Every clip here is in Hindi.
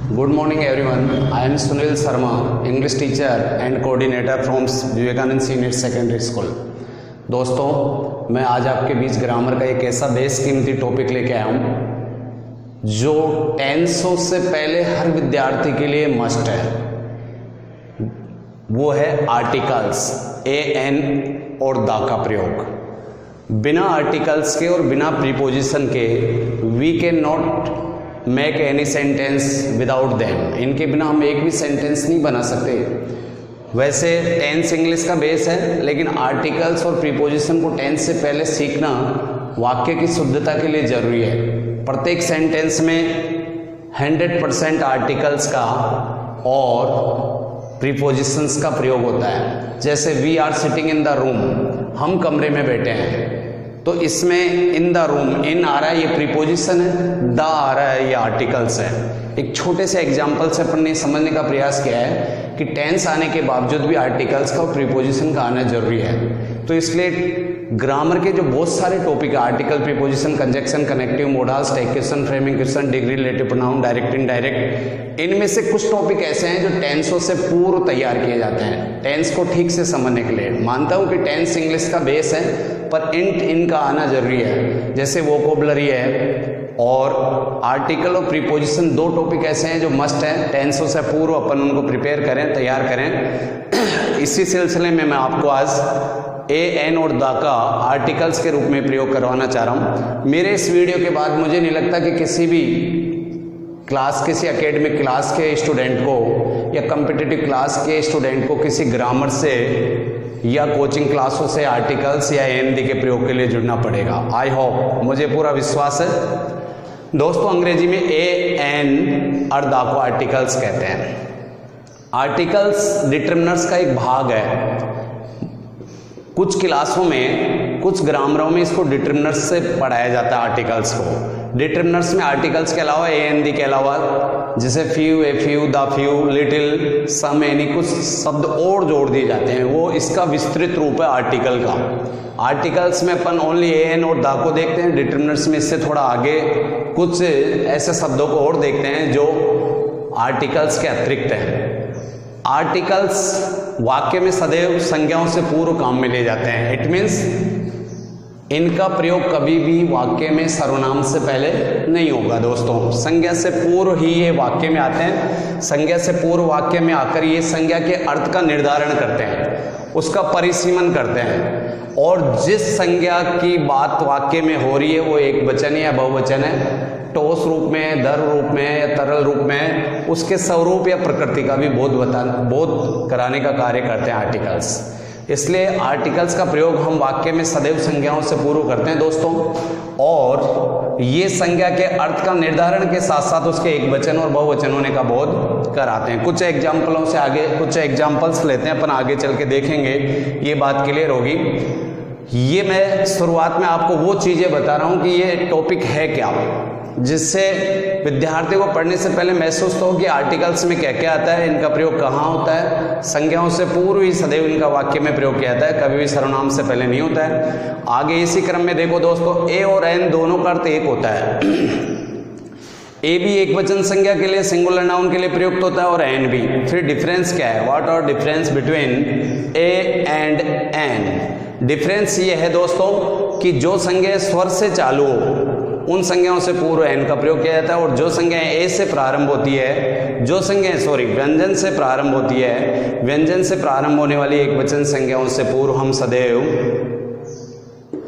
Good morning everyone. I am Sunil Sharma, English teacher and coordinator from Vivekanand senior secondary school. दोस्तों, मैं आज आपके बीच ग्रामर का एक ऐसा बेशकीमती टॉपिक लेके आया हूँ जो टेंसों से पहले हर विद्यार्थी के लिए मस्ट है। वो है आर्टिकल्स, एन और द का प्रयोग। बिना आर्टिकल्स के और बिना प्रीपोजिशन के we can not make any sentence without them. इनके बिना हम एक भी सेंटेंस नहीं बना सकते। वैसे टेंस इंग्लिश का बेस है, लेकिन आर्टिकल्स और प्रीपोजिशन को टेंस से पहले सीखना वाक्य की शुद्धता के लिए जरूरी है। प्रत्येक सेंटेंस में 100% आर्टिकल्स का और प्रीपोजिशंस का प्रयोग होता है। जैसे we are sitting in the room, हम कमरे में बैठे हैं, तो इसमें इन द रूम, इन आ रहा है, ये प्रीपोजिशन है, द आ रहा है, ये आर्टिकल्स है। एक छोटे से एग्जाम्पल से अपन ने समझने का प्रयास किया है कि टेंस आने के बावजूद भी आर्टिकल्स का और प्रीपोजिशन का आना जरूरी है। तो इसलिए ग्रामर के जो बहुत सारे टॉपिक है, article, preposition, conjunction, connective, modals, tag question, framing question, degree, relative pronoun, direct, indirect, इनमें से कुछ टॉपिक ऐसे हैं जो टेंसों से पूर्व तैयार किए जाते हैं टेंस को ठीक से समझने के लिए। मानता हूं कि टेंस इंग्लिश का बेस है, पर इनका आना जरूरी है। जैसे वोकैबुलरी है और आर्टिकल और प्रीपोजिशन, दो टॉपिक ऐसे हैं जो मस्ट है। टेंसों से पूर्व अपन उनको प्रिपेयर करें, तैयार करें। इसी सिलसिले में मैं आपको आज एन और द का आर्टिकल्स के रूप में प्रयोग करवाना चाह रहा हूं। मेरे इस वीडियो के बाद मुझे नहीं लगता कि किसी भी क्लास, किसी एकेडमिक क्लास के स्टूडेंट को या कॉम्पिटिटिव क्लास के स्टूडेंट को किसी ग्रामर से या कोचिंग क्लासों से आर्टिकल्स या एन के प्रयोग के लिए जुड़ना पड़ेगा। आई होप, मुझे पूरा विश्वास है। दोस्तों, अंग्रेजी में एन और द को आर्टिकल्स कहते हैं। आर्टिकल्स डिटरमिनर्स का एक भाग है। कुछ क्लासों में, कुछ ग्रामरों में इसको डिटरमिनर्स से पढ़ाया जाता है आर्टिकल्स को। डिटरमिनर्स में आर्टिकल्स के अलावा एन दी के अलावा जैसे few, a few, the few, little, some, any, कुछ शब्द और जोड़ दिए जाते हैं। वो इसका विस्तृत रूप है आर्टिकल का। आर्टिकल्स में अपन ओनली एन और द को देखते हैं। डिटरमिनर्स में इससे थोड़ा आगे कुछ ऐसे शब्दों को और देखते हैं जो आर्टिकल्स के अतिरिक्त हैं। आर्टिकल्स वाक्य में सदैव संज्ञाओं से पूर्व काम में ले जाते हैं। इट मीन्स इनका प्रयोग कभी भी वाक्य में सर्वनाम से पहले नहीं होगा। दोस्तों, संज्ञा से पूर्व ही ये वाक्य में आते हैं। संज्ञा से पूर्व वाक्य में आकर ये संज्ञा के अर्थ का निर्धारण करते हैं, उसका परिसीमन करते हैं, और जिस संज्ञा की बात वाक्य में हो रही है वो एक वचन है या बहुवचन है, ठोस रूप में, दर रूप में या तरल रूप में, उसके स्वरूप या प्रकृति का भी बोध कराने का कार्य करते हैं आर्टिकल्स। इसलिए आर्टिकल्स का प्रयोग हम वाक्य में सदैव संज्ञाओं से पूर्व करते हैं दोस्तों, और ये संज्ञा के अर्थ का निर्धारण के साथ साथ उसके एक वचन और बहुवचन होने का बोध कराते हैं। कुछ एग्जाम्पलों से आगे, कुछ एग्जाम्पल्स लेते हैं, अपन आगे चल के देखेंगे, ये बात क्लियर होगी। ये मैं शुरुआत में आपको वो चीजें बता रहा हूं कि ये टॉपिक है क्या, जिससे विद्यार्थी को पढ़ने से पहले महसूस तो हो कि आर्टिकल्स में क्या क्या आता है, इनका प्रयोग कहाँ होता है। संज्ञाओं से पूर्व ही सदैव इनका वाक्य में प्रयोग किया जाता है, कभी भी सर्वनाम से पहले नहीं होता है। आगे इसी क्रम में देखो दोस्तों, ए और एन दोनों का अर्थ एक होता है। ए भी एक वचन संज्ञा के लिए, सिंगुलर नाउन के लिए प्रयुक्त होता है, और एन भी। फिर डिफरेंस क्या है, what are difference between A and an. Difference ये है दोस्तों कि जो संज्ञा स्वर से चालू हो उन संज्ञाओं से पूर्व एन का प्रयोग किया जाता है, और जो संज्ञाएं ए से प्रारंभ होती है, जो संज्ञाएं व्यंजन से प्रारंभ होती है, व्यंजन से प्रारंभ होने वाली एक वचन संज्ञाओं से पूर्व हम सदैव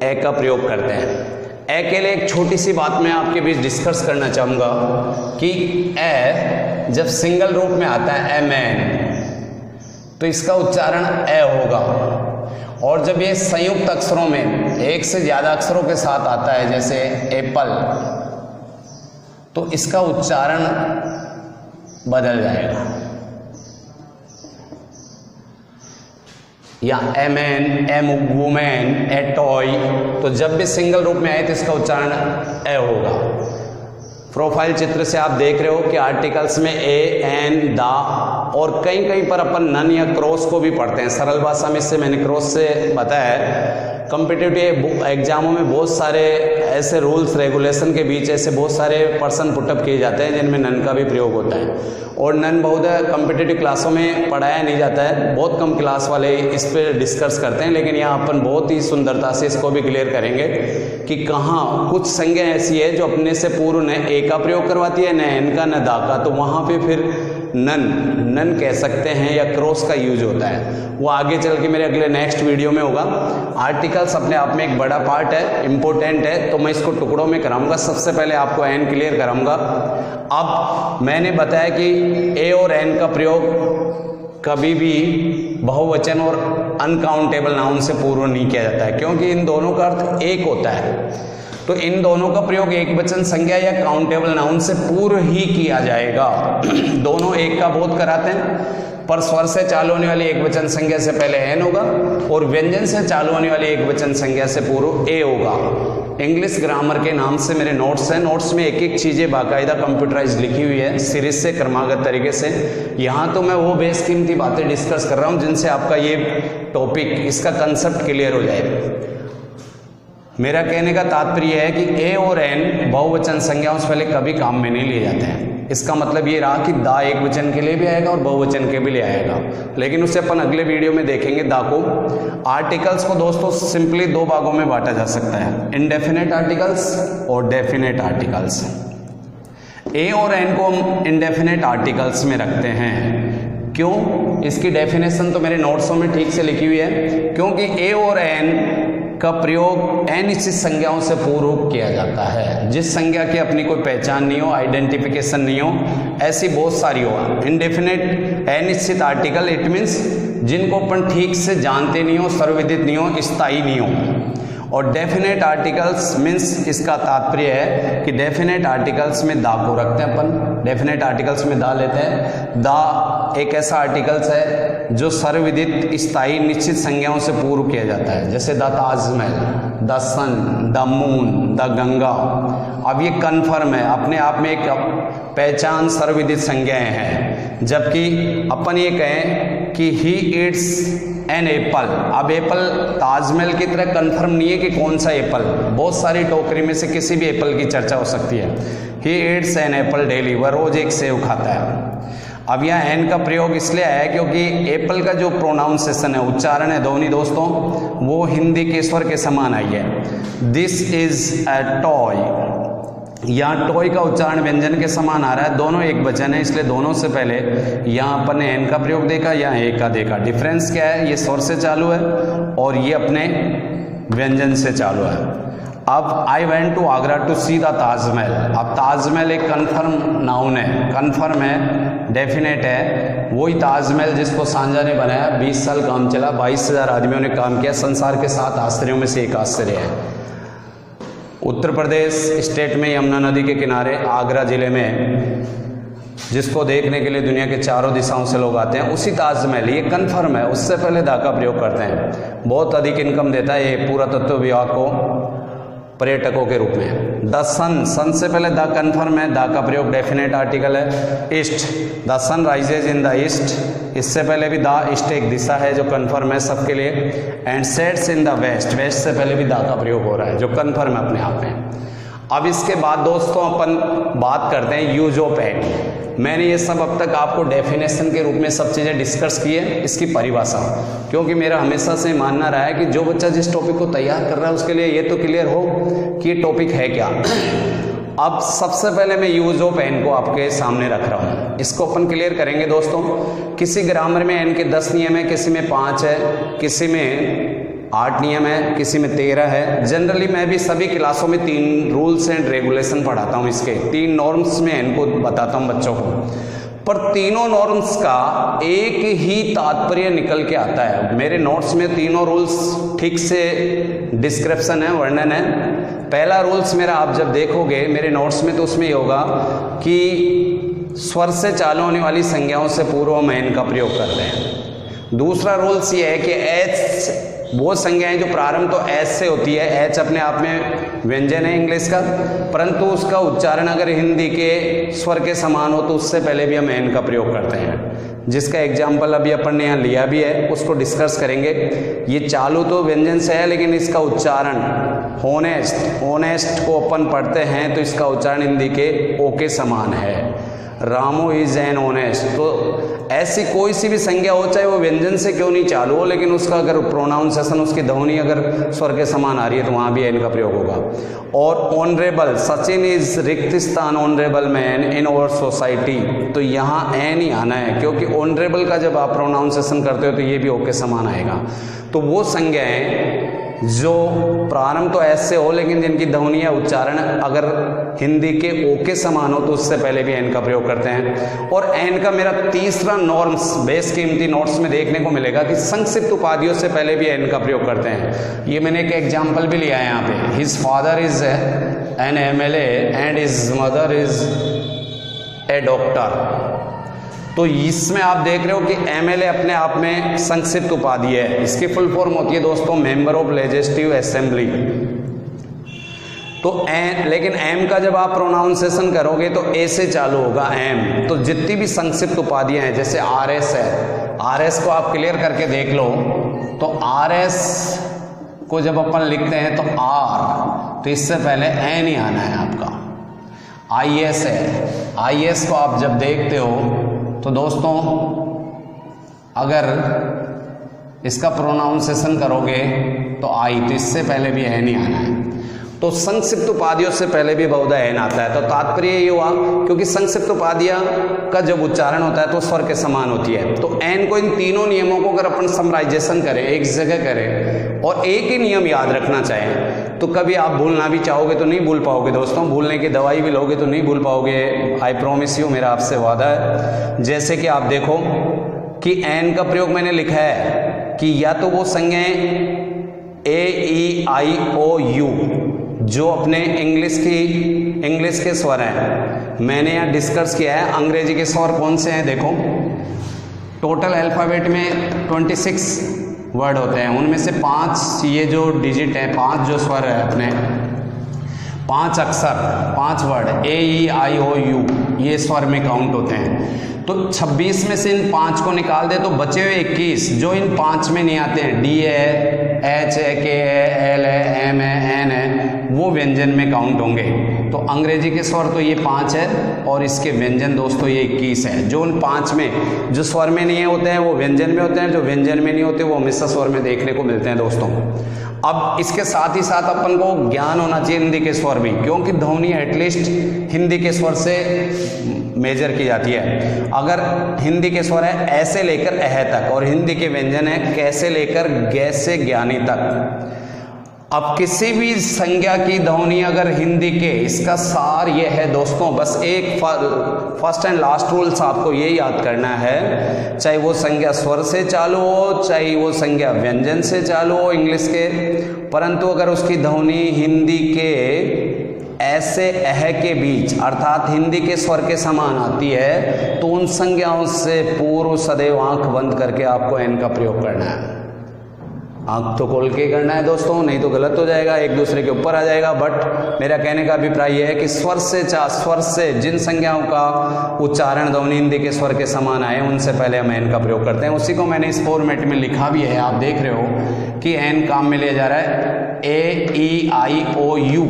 ए का प्रयोग करते हैं। ए के लिए एक छोटी सी बात मैं आपके बीच डिस्कस करना चाहूंगा कि ए जब सिंगल रूप में आता है, ए मैन, तो इसका उच्चारण ए होगा, और जब ये संयुक्त अक्षरों में एक से ज्यादा अक्षरों के साथ आता है, जैसे एप्पल, तो इसका उच्चारण बदल जाएगा। या a man, A women, A toy, तो जब भी सिंगल रूप में आए तो इसका उच्चारण ए होगा। प्रोफाइल चित्र से आप देख रहे हो कि आर्टिकल्स में ए, एन, द, और कहीं कहीं पर अपन नन या क्रॉस को भी पढ़ते हैं। सरल भाषा में इससे मैंने क्रॉस से बताया है कॉम्पिटिटिव एग्जामों में बहुत सारे ऐसे रूल्स रेगुलेशन के बीच ऐसे बहुत सारे पर्सन पुटअप किए जाते हैं जिनमें नन का भी प्रयोग होता है, और नन बहुत कॉम्पिटिटिव क्लासों में पढ़ाया नहीं जाता है, बहुत कम क्लास वाले इस पर डिस्कस करते हैं। लेकिन यहाँ अपन बहुत ही सुंदरता से इसको भी क्लियर करेंगे कि कहाँ कुछ संज्ञा ऐसी है जो अपने से पूर्व न ए का प्रयोग करवाती है, न एन का, न दा का, तो वहाँ पे फिर नन कह सकते हैं या क्रॉस का यूज होता है। वो आगे चल के मेरे अगले नेक्स्ट वीडियो में होगा। आर्टिकल्स अपने आप में एक बड़ा पार्ट है, इंपॉर्टेंट है, तो मैं इसको टुकड़ों में कराऊंगा। सबसे पहले आपको एन क्लियर कराऊंगा। अब मैंने बताया कि ए और एन का प्रयोग कभी भी बहुवचन और अनकाउंटेबल नाउन से पूर्व नहीं किया जाता है, क्योंकि इन दोनों का अर्थ एक होता है। तो इन दोनों का प्रयोग एक वचन संज्ञा या काउंटेबल नाउन से पूर्व ही किया जाएगा। दोनों एक का बोध कराते हैं, पर स्वर से चालू होने वाली एक वचन संज्ञा से पहले एन होगा और व्यंजन से चालू होने वाली एक वचन संज्ञा से पूर्व ए होगा। इंग्लिश ग्रामर के नाम से मेरे नोट्स हैं, नोट्स में एक एक चीज़ें बाकायदा कंप्यूटराइज लिखी हुई है सीरीज से, क्रमागत तरीके से। यहाँ तो मैं वो बेशकीमती बातें डिस्कस कर रहा हूँ जिनसे आपका ये टॉपिक, इसका कंसेप्ट क्लियर हो जाए। मेरा कहने का तात्पर्य है कि ए और एन बहुवचन संज्ञाओं से पहले कभी काम में नहीं लिए जाते हैं। इसका मतलब ये रहा कि दा एक वचन के लिए भी आएगा और बहुवचन के भी लिए आएगा, लेकिन उसे अपन अगले वीडियो में देखेंगे दा को। आर्टिकल्स को दोस्तों सिंपली दो भागों में बांटा जा सकता है, इंडेफिनेट आर्टिकल्स और डेफिनेट आर्टिकल्स। ए और एन को हम इंडेफिनेट आर्टिकल्स में रखते हैं। क्यों? इसकी डेफिनेशन तो मेरे नोट्सों में ठीक से लिखी हुई है, क्योंकि ए और एन का प्रयोग अनिश्चित संज्ञाओं से पूर्व किया जाता है। जिस संज्ञा की अपनी कोई पहचान नहीं हो, आइडेंटिफिकेशन नहीं हो, ऐसी बहुत सारी हो। इंडेफिनेट अनिश्चित आर्टिकल इट मीन्स जिनको अपन ठीक से जानते नहीं हो, सर्वविदित नहीं हो, स्थायी नहीं हो। और डेफिनेट आर्टिकल्स मीन्स इसका तात्पर्य है कि डेफिनेट आर्टिकल्स में दा को रखते हैं अपन, डेफिनेट आर्टिकल्स में दा लेते हैं। दा एक ऐसा आर्टिकल्स है जो सर्वविदित स्थायी निश्चित संज्ञाओं से पूर्व किया जाता है, जैसे the Taj Mahal, the sun, the moon, the Ganga. अब ये कन्फर्म है, अपने आप में एक पहचान सर्वविदित संज्ञाएं हैं। जबकि अपन ये कहें कि ही ईट्स एन एप्पल, अब एप्पल ताजमहल की तरह कंफर्म नहीं है कि कौन सा एप्पल, बहुत सारी टोकरी में से किसी भी एप्पल की चर्चा हो सकती है। He eats an apple daily, वह रोज एक सेव खाता है। अब यहाँ एन का प्रयोग इसलिए आया है क्योंकि एप्पल का जो प्रोनाउंसिएशन है, उच्चारण है ध्वनि दोस्तों, वो हिंदी के स्वर के समान आई है। दिस इज अ टॉय, यहाँ टॉय का उच्चारण व्यंजन के समान आ रहा है, दोनों एक वचन है, इसलिए दोनों से पहले यहाँ अपन ने एन का प्रयोग देखा, यहाँ ए का देखा। डिफरेंस क्या है? ये स्वर से चालू है और ये अपने व्यंजन से चालू है। अब I went to Agra to see the Taj Mahal. अब ताजमहल एक कन्फर्म नाउन है, कन्फर्म है, डेफिनेट है। वही ताजमहल जिसको सांझा ने बनाया, 20 साल काम चला, 22,000 आदमियों ने काम किया, संसार के 7 आश्चर्यों में से एक आश्चर्य है। उत्तर प्रदेश स्टेट में यमुना नदी के किनारे आगरा जिले में, जिसको देखने के लिए दुनिया के चारों दिशाओं से लोग आते हैं, उसी ताजमहल, ये कन्फर्म है, उससे पहले दा का प्रयोग करते हैं। बहुत अधिक इनकम देता है ये पुरातत्व विभाग को पर्यटकों के रूप में। द सन, सन से पहले द कन्फर्म है, दा का प्रयोग डेफिनेट आर्टिकल है। East, the sun rises in the east, इससे पहले भी द, ईस्ट एक दिशा है जो कन्फर्म है सबके लिए। And sets in the west, west से पहले भी दा का प्रयोग हो रहा है जो कन्फर्म है अपने आप में। अब इसके बाद दोस्तों अपन बात करते हैं यूज ऑफ एन। मैंने ये सब अब तक आपको डेफिनेशन के रूप में सब चीज़ें डिस्कस की है, इसकी परिभाषा, क्योंकि मेरा हमेशा से मानना रहा है कि जो बच्चा जिस टॉपिक को तैयार कर रहा है उसके लिए ये तो क्लियर हो कि ये टॉपिक है क्या। अब सबसे पहले मैं यूज ऑफ एन को आपके सामने रख रहा हूँ, इसको अपन क्लियर करेंगे दोस्तों। किसी ग्रामर में एन के 10 नियम है, किसी में 5 है, किसी में 8 नियम है, किसी में 13 है। जनरली मैं भी सभी क्लासों में 3 रूल्स एंड रेगुलेशन पढ़ाता हूँ, इसके 3 नॉर्म्स में इनको बताता हूँ बच्चों को, पर तीनों नॉर्म्स का एक ही तात्पर्य निकल के आता है। मेरे नोट्स में तीनों रूल्स ठीक से डिस्क्रिप्शन है, वर्णन है। पहला रूल्स मेरा आप जब देखोगे मेरे नोट्स में तो उसमें ये होगा कि स्वर से चालू होने वाली संज्ञाओं से पूर्व हम एन का प्रयोग करते हैं। दूसरा रूल्स ये है कि एच वो संज्ञाएं जो प्रारंभ तो एच से होती है, एच अपने आप में व्यंजन है इंग्लिश का, परंतु उसका उच्चारण अगर हिंदी के स्वर के समान हो तो उससे पहले भी हम एन का प्रयोग करते हैं, जिसका एग्जाम्पल अभी अपन ने यहाँ लिया भी है, उसको डिस्कस करेंगे। ये चालू तो व्यंजन से है, लेकिन इसका उच्चारण होनेस्ट, ऑनेस्ट को अपन पढ़ते हैं तो इसका उच्चारण हिंदी के ओ के समान है। Ramu is an honest. तो ऐसी कोई सी भी संज्ञा हो, चाहे वो व्यंजन से क्यों नहीं चालू हो, लेकिन उसका अगर प्रोनाउंसिएशन, उसकी ध्वनि अगर स्वर के समान आ रही है तो वहाँ भी एन का प्रयोग होगा। और ऑनरेबल, सचिन इज रिक्त स्थान honourable man in our society, तो यहाँ एन ही आना है, क्योंकि ऑनरेबल का जब आप प्रोनाउंसिएशन करते हो तो ये भी ओ के समान आएगा। तो वो संज्ञाएं जो प्रारंभ तो ऐसे हो, लेकिन जिनकी ध्वनि या उच्चारण अगर हिंदी के ओ के समान हो तो उससे पहले भी एन का प्रयोग करते हैं। और एन का मेरा तीसरा नॉर्म्स बेस कीमती नोट्स में देखने को मिलेगा कि संक्षिप्त उपाधियों से पहले भी एन का प्रयोग करते हैं। ये मैंने एक एग्जाम्पल भी लिया है यहाँ पे, his father is an MLA and his mother is a doctor. तो इसमें आप देख रहे हो कि MLA अपने आप में संक्षिप्त उपाधि है, इसकी फुल फॉर्म होती है दोस्तों मेंबर ऑफ लेजिस्लेटिव असेंबली। तो एन, लेकिन एम का जब आप प्रोनाउंसिएशन करोगे तो ए से चालू होगा एम। तो जितनी भी संक्षिप्त उपाधियां हैं, जैसे RS है, RS को आप क्लियर करके देख लो, तो RS को जब अपन लिखते हैं तो R, तो इससे पहले एन ही आना है आपका। IS है, IS को आप जब देखते हो तो दोस्तों अगर इसका प्रोनाउंसिएशन करोगे तो आई, तो इससे पहले भी एन ही आना है। तो संक्षिप्त उपाधियों से पहले भी बहुधा एन आता है। तो तात्पर्य ये हुआ, क्योंकि संक्षिप्त उपाधियां का जब उच्चारण होता है तो स्वर के समान होती है। तो एन को, इन तीनों नियमों को अगर अपन समराइजेशन करें, एक जगह करें और एक ही नियम याद रखना चाहें, तो कभी आप भूलना भी चाहोगे तो नहीं भूल पाओगे दोस्तों। भूलने की दवाई भी लोगे तो नहीं भूल पाओगे, आई प्रॉमिस यू, मेरा आपसे वादा है। जैसे कि आप देखो कि एन का प्रयोग मैंने लिखा है कि या तो वो संज्ञाएं AEIOU जो अपने इंग्लिश के स्वर हैं, मैंने यहाँ डिस्कस किया है। अंग्रेजी के स्वर कौन से हैं देखो, टोटल अल्फाबेट में 26 वर्ड होते हैं, उनमें से 5 ये जो डिजिट है, 5 जो स्वर है अपने, 5 अक्षर, 5 वर्ड AEIOU ये स्वर में काउंट होते हैं। तो 26 में से इन 5 को निकाल दे तो बचे हुए 21 जो इन 5 में नहीं आते हैं, D है, H है, K है, L है, M है, N है, वो व्यंजन में काउंट होंगे। तो अंग्रेजी के स्वर तो ये 5 है और इसके व्यंजन दोस्तों ये 21 है। जो उन 5 में जो स्वर में नहीं होते हैं वो व्यंजन में होते हैं, जो व्यंजन में नहीं होते वो मिश्र स्वर में देखने को मिलते हैं दोस्तों। अब इसके साथ ही साथ अपन को ज्ञान होना चाहिए हिंदी के स्वर भी, क्योंकि ध्वनि एटलीस्ट हिंदी के स्वर से मेजर की जाती है। अगर हिंदी के स्वर है ऐसे लेकर अह तक और हिंदी के व्यंजन है कैसे लेकर गै से ज्ञानी तक। अब किसी भी संज्ञा की ध्वनि अगर हिंदी के, इसका सार ये है दोस्तों, बस एक फर्स्ट एंड लास्ट रूल्स आपको ये याद करना है, चाहे वो संज्ञा स्वर से चालू हो, चाहे वो संज्ञा व्यंजन से चालू हो इंग्लिश के, परंतु अगर उसकी ध्वनि हिंदी के ऐसे अह के बीच अर्थात हिंदी के स्वर के समान आती है तो उन संज्ञाओं से पूर्व सदैव आंख बंद करके आपको एन का प्रयोग करना है। आंख तो खोल के करना है दोस्तों, नहीं तो गलत हो जाएगा, एक दूसरे के ऊपर आ जाएगा। बट मेरा कहने का अभिप्राय यह है कि स्वर से जिन संज्ञाओं का उच्चारण ध्वनि हिंदी के स्वर के समान आए उनसे पहले हम एन का प्रयोग करते हैं। उसी को मैंने इस फॉर्मेट में लिखा भी है, आप देख रहे हो कि एन काम में लिया जा रहा है AEIOU,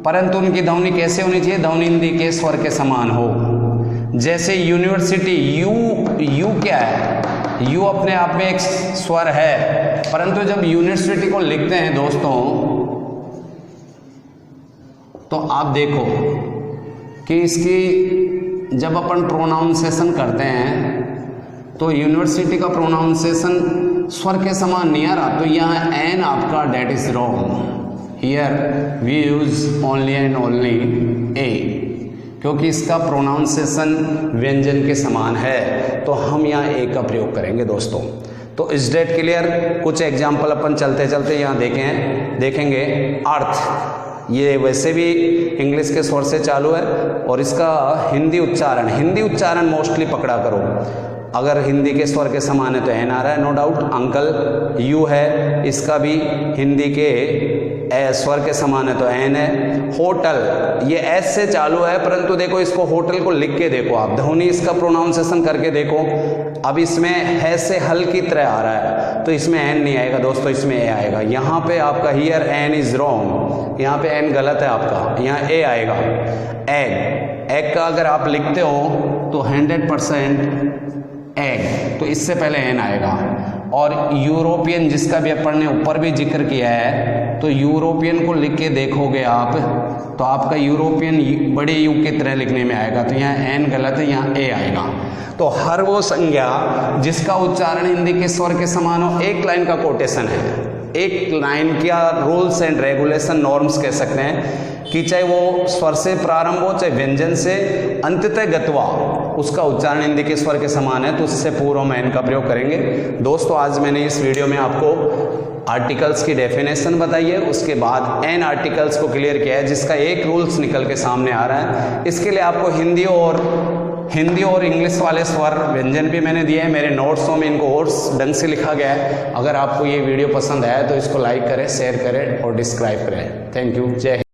परंतु उनकी ध्वनि कैसे होनी चाहिए, ध्वनि हिंदी के स्वर के समान हो। जैसे यूनिवर्सिटी, यू क्या है, यू अपने आप में एक स्वर है, परंतु जब यूनिवर्सिटी को लिखते हैं दोस्तों तो आप देखो कि इसकी जब अपन प्रोनाउंसिएशन करते हैं तो यूनिवर्सिटी का प्रोनाउंसिएशन स्वर के समान नहीं आ रहा, तो यहाँ एन आपका date is wrong. Here we use only and only a, क्योंकि इसका प्रोनाउंसिएशन व्यंजन के समान है, तो हम यहाँ ए का प्रयोग करेंगे दोस्तों। तो इस डेट क्लियर, कुछ एग्जाम्पल अपन चलते चलते यहाँ देखेंगे। अर्थ, ये वैसे भी इंग्लिश के स्वर से चालू है और इसका हिंदी उच्चारण मोस्टली पकड़ा करो। अगर हिंदी के स्वर के समान है तो एन आ रहा है, नो डाउट। अंकल यू है, इसका भी हिंदी के स्वर के समान है तो एन है। होटल ये एस से चालू है, परंतु देखो इसको होटल को लिख के देखो आप, ध्वनि इसका प्रोनाउंसिएशन करके देखो। अब इसमें है से हल की तरह आ रहा है, तो इसमें एन नहीं आएगा दोस्तों, इसमें ए आएगा। यहाँ पे आपका हियर एन इज रॉन्ग, यहाँ पे एन गलत है आपका, यहाँ ए आएगा। एग, एग का अगर आप लिखते हो तो 100% एग, तो इससे पहले एन आएगा। और यूरोपियन जिसका भी अपन ने ऊपर भी जिक्र किया है, तो यूरोपियन को लिख के देखोगे आप तो आपका यूरोपियन बड़े यू की तरह लिखने में आएगा, तो यहाँ एन गलत है, यहाँ ए आएगा। तो हर वो संज्ञा जिसका उच्चारण हिंदी के स्वर के समान हो, एक लाइन का कोटेशन है, एक लाइन का रूल्स एंड रेगुलेशन नॉर्म्स कह सकते हैं कि चाहे वो स्वर से प्रारंभ हो चाहे व्यंजन से, अंततः गत्वा उसका उच्चारण हिंदी के स्वर के समान है, तो उससे पूर्व में एन का प्रयोग करेंगे। दोस्तों आज मैंने इस वीडियो में आपको आर्टिकल्स की डेफिनेशन बताई है, उसके बाद एन आर्टिकल्स को क्लियर किया है, जिसका एक रूल्स निकल के सामने आ रहा है। इसके लिए आपको हिंदी और इंग्लिश वाले स्वर व्यंजन भी मैंने दिए हैं, मेरे नोट्सों में इनको और ढंग से लिखा गया है। अगर आपको ये वीडियो पसंद आया तो इसको लाइक करें, शेयर करें और डिस्क्राइब करें। थैंक यू, जय हिंद।